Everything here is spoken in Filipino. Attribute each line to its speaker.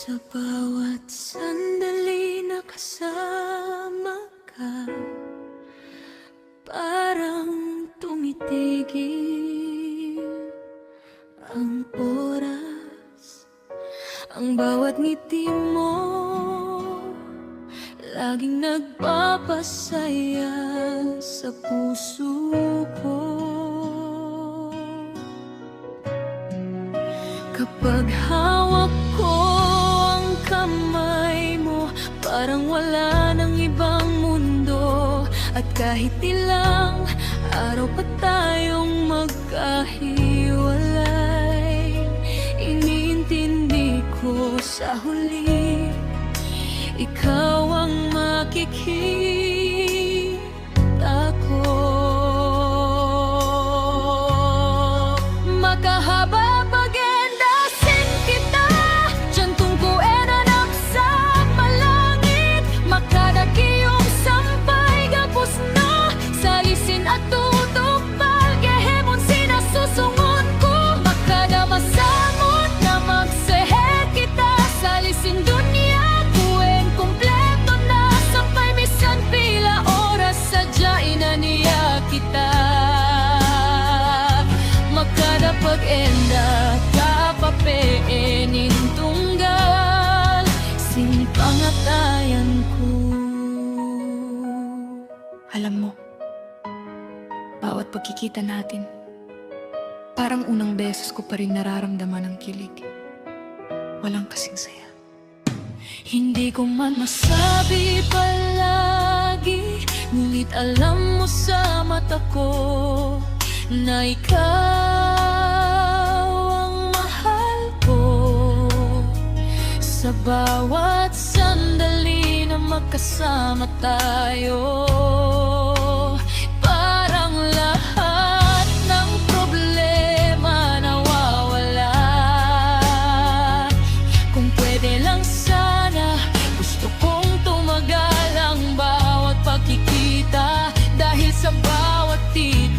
Speaker 1: Sa bawat sandali na kasama ka, parang tumitigil ang oras. Ang bawat ngiti mo laging nagpapasaya sa puso ko. Kapag hawak ko ang kamay mo, parang wala nang ibang mundo. At kahit ilang araw pa tayong magkahiwalay, iniintindi ko sa huli, ikaw ang makikita ko. Makahaba pag-enda kapapeenin tunggal sinipangatayan ko.
Speaker 2: Alam mo, bawat pagkikita natin, parang unang beses ko pa rin nararamdaman ang kilig. Walang kasing saya.
Speaker 1: Hindi ko man masabi palagi, ngunit alam mo sa mata ko na ikaw ang mahal ko. Sa bawat sandali na magkasama tayo, parang lahat ng problema nawawala. Kung pwede lang sana, gusto kong tumagal ang bawat pagkikita, dahil sa bawat tita